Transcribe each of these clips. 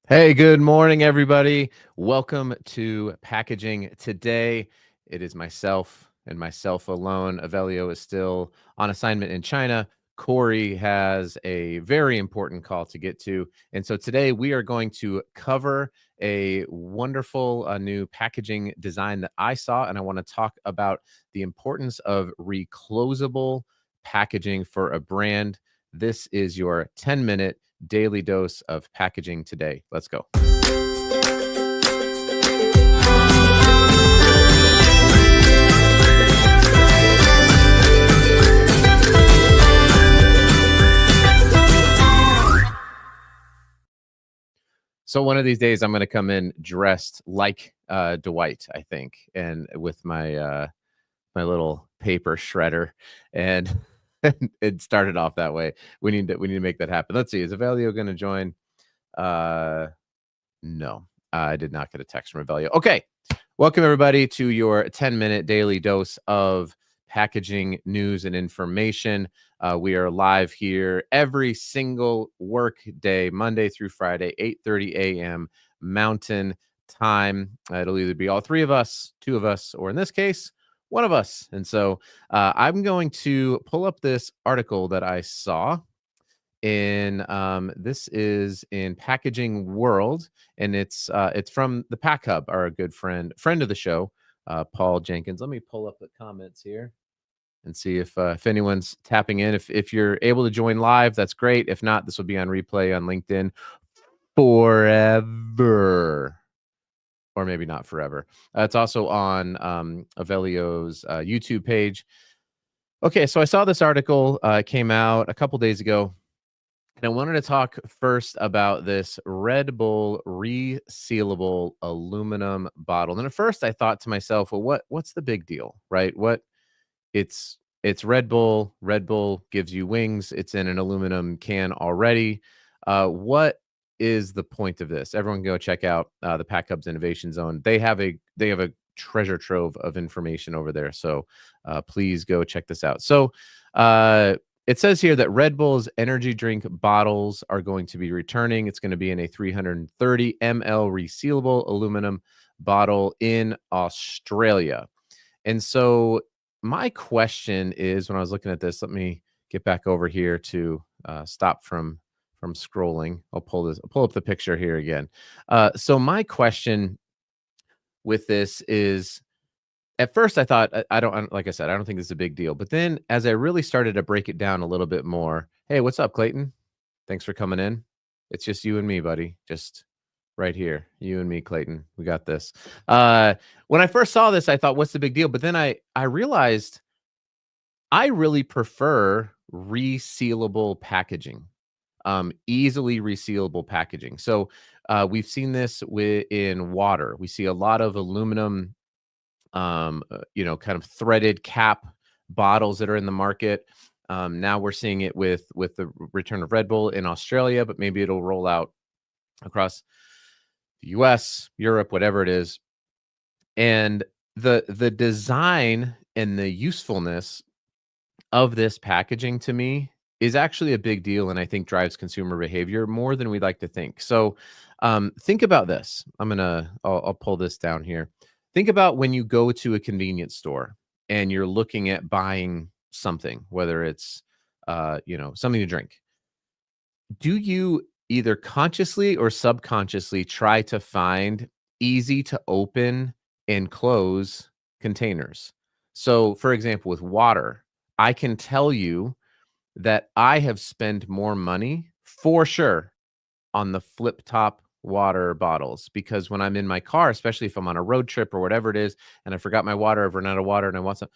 Hey, good morning, everybody. Welcome to Packaging. Today, it is myself and myself alone. Evelio is still on assignment in China. Cory has a very important call to get to. And so today we are going to cover a wonderful new packaging design that I saw. And I want to talk about the importance of reclosable packaging for a brand. This is your 10-minute daily dose of packaging today. Let's go. So one of these days, I'm going to come in dressed like Dwight, I think, and with my little paper shredder, and it started off that way. We need to make that happen. Let's see. Is Evelio going to join? No, I did not get a text from Evelio. Okay. Welcome, everybody, to your 10-minute daily dose of packaging news and information. We are live here every single work day, Monday through Friday, 8:30 a.m. Mountain Time. It'll either be all three of us, two of us, or in this case, one of us. And so I'm going to pull up this article that I saw in this is in Packaging World, and it's from the Pack Hub, our good friend of the show, Paul Jenkins. Let me pull up the comments here and see if anyone's tapping in. If you're able to join live, that's great. If not, this will be on replay on LinkedIn forever, or maybe not forever. It's also on Evelio's YouTube page. Okay, so I saw this article. It came out a couple days ago. And I wanted to talk first about this Red Bull resealable aluminum bottle. And at first I thought to myself, well, what's the big deal, right? It's Red Bull. Red Bull gives you wings. It's in an aluminum can already. What is the point of this? Everyone go check out the Pack Hub's Innovation Zone. They have a treasure trove of information over there. So please go check this out. So it says here that Red Bull's energy drink bottles are going to be returning. It's going to be in a 330 ml resealable aluminum bottle in Australia. And so my question is, when I was looking at this, let me get back over here to stop from scrolling. I'll pull up the picture here again. So my question with this is, at first I thought, I don't, like I said, I don't think this is a big deal. But then as I really started to break it down a little bit more, hey, what's up, Clayton? Thanks for coming in. It's just you and me, buddy. Just right here. You and me, Clayton. We got this. When I first saw this, I thought, what's the big deal? But then I realized I really prefer resealable packaging, easily resealable packaging. So we've seen this in water. We see a lot of aluminum kind of threaded cap bottles that are in the market. Now we're seeing it with the return of Red Bull in Australia, but maybe it'll roll out across the US, Europe, whatever it is. And the design and the usefulness of this packaging to me is actually a big deal, and I think drives consumer behavior more than we'd like to think. So think about this. I'll pull this down here. Think about when you go to a convenience store and you're looking at buying something, whether it's something to drink. Do you either consciously or subconsciously try to find easy to open and close containers? So, for example, with water, I can tell you that I have spent more money for sure on the flip top water bottles, because when I'm in my car, especially if I'm on a road trip or whatever it is, and I forgot my water, I've run out of water and I want some,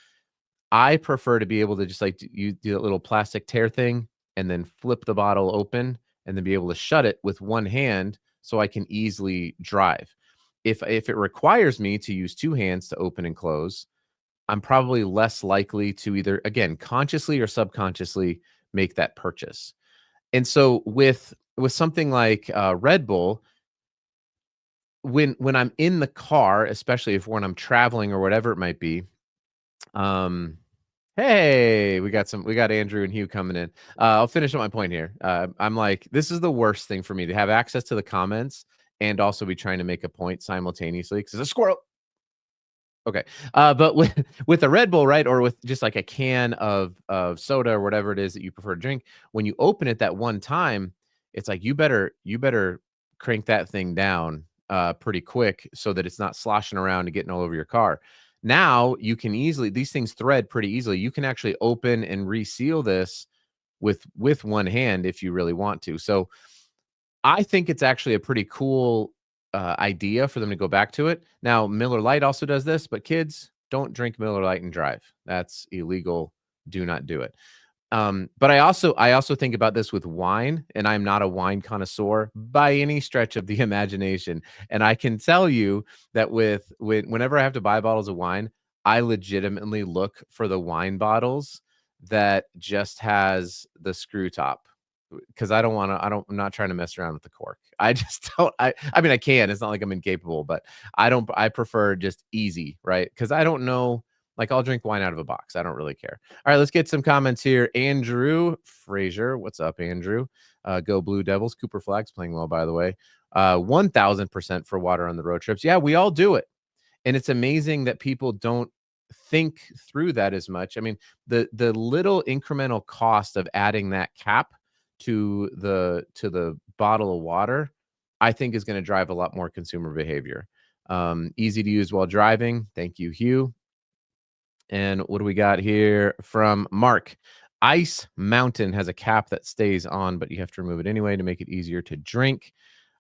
I prefer to be able to just like you do that little plastic tear thing and then flip the bottle open and then be able to shut it with one hand so I can easily drive. If it requires me to use two hands to open and close, I'm probably less likely to either, again, consciously or subconsciously make that purchase. And so with something like Red Bull, when I'm in the car, especially when I'm traveling or whatever it might be, hey, we got Andrew and Hugh coming in. I'll finish up my point here. I'm like, this is the worst thing for me, to have access to the comments and also be trying to make a point simultaneously because it's a squirrel. Okay. But with a Red Bull, right, or with just like a can of soda or whatever it is that you prefer to drink, when you open it that one time, it's like you better crank that thing down pretty quick so that it's not sloshing around and getting all over your car. Now you can easily these things thread pretty easily. You can actually open and reseal this with one hand if you really want to. So I think it's actually a pretty cool idea for them to go back to it. Now, Miller Lite also does this, but kids don't drink Miller Lite and drive. That's illegal. Do not do it. But I also think about this with wine, and I'm not a wine connoisseur by any stretch of the imagination. And I can tell you that whenever I have to buy bottles of wine, I legitimately look for the wine bottles that just has the screw top because I'm not trying to mess around with the cork. I just don't. I mean, I can. It's not like I'm incapable, but I don't. I prefer just easy, right? Because I don't know. Like I'll drink wine out of a box. I don't really care. All right, let's get some comments here. Andrew Frazier, what's up, Andrew? Go Blue Devils. Cooper Flag's playing well, by the way. 1,000% for water on the road trips. Yeah, we all do it, and it's amazing that people don't think through that as much. I mean, the little incremental cost of adding that cap to the bottle of water, I think is going to drive a lot more consumer behavior. Easy to use while driving. Thank you, Hugh. And what do we got here from Mark? Ice Mountain has a cap that stays on, but you have to remove it anyway to make it easier to drink.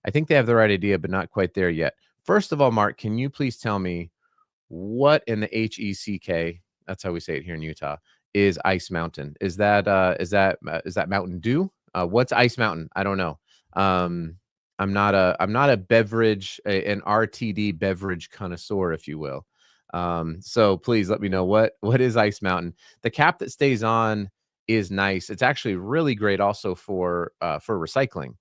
I think they have the right idea, but not quite there yet. First of all, Mark, can you please tell me what in the HECK, that's how we say it here in Utah, is Ice Mountain? Is that Mountain Dew? What's Ice Mountain? I don't know. I'm not a an RTD beverage connoisseur, if you will. So please let me know what is Ice Mountain. The cap that stays on is nice. It's actually really great also for recycling,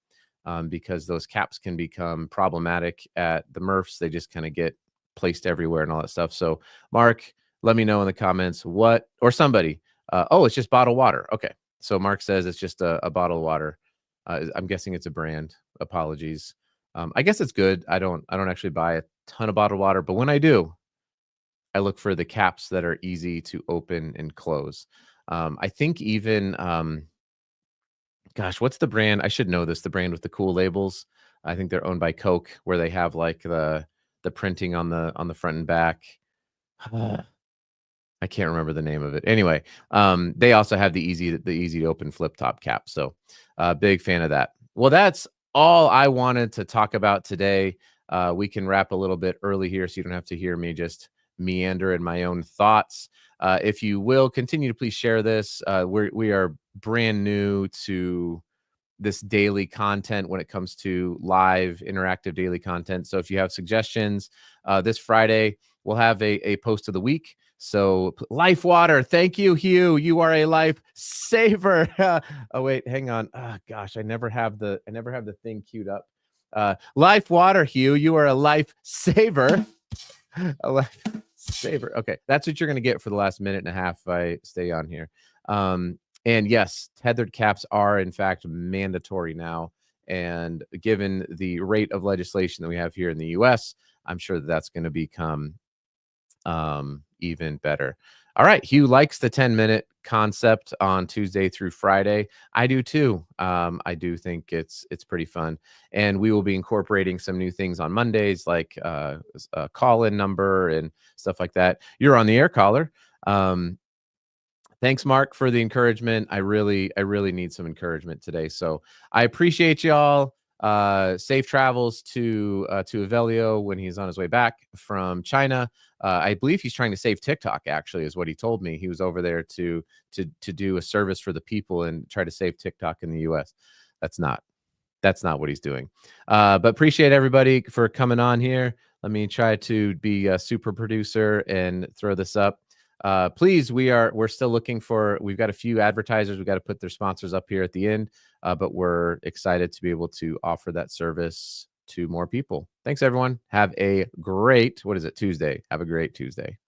because those caps can become problematic at the MRFs. They just kind of get placed everywhere and all that stuff. So Mark, let me know in the comments what or somebody. Oh, it's just bottled water. Okay, so Mark says it's just a bottle of water. I'm guessing it's a brand. Apologies. I guess it's good. I don't actually buy a ton of bottled water, but when I do, I look for the caps that are easy to open and close. I think even, gosh, what's the brand? I should know this. The brand with the cool labels. I think they're owned by Coke, where they have like the printing on the front and back. I can't remember the name of it. Anyway, they also have the easy to open flip top cap. So, big fan of that. Well, that's all I wanted to talk about today. We can wrap a little bit early here, so you don't have to hear me just meander in my own thoughts. If you will continue to please share this. We are brand new to this daily content when it comes to live interactive daily content. So if you have suggestions, this Friday we'll have a post of the week. So Life Water, thank you, Hugh. You are a life saver. Oh wait, hang on. Oh, gosh, I never have the thing queued up. Life Water, Hugh, you are a life saver. A life saver. Okay, that's what you're gonna get for the last minute and a half if I stay on here. And yes, tethered caps are in fact mandatory now. And given the rate of legislation that we have here in the US, I'm sure that that's going to become even better. All right. Hugh likes the 10-minute concept on Tuesday through Friday. I do too. I do think it's pretty fun. And we will be incorporating some new things on Mondays, like a call-in number and stuff like that. You're on the air, caller. Thanks, Mark, for the encouragement. I really need some encouragement today. So I appreciate y'all. Safe travels to Evelio when he's on his way back from China. I believe he's trying to save TikTok, actually, is what he told me. He was over there to do a service for the people and try to save TikTok in the US. That's not what he's doing. But appreciate everybody for coming on here. Let me try to be a super producer and throw this up. Please, we're still looking for, we've got a few advertisers. We've got to put their sponsors up here at the end, but we're excited to be able to offer that service to more people. Thanks, everyone. Have a great, Tuesday. Have a great Tuesday.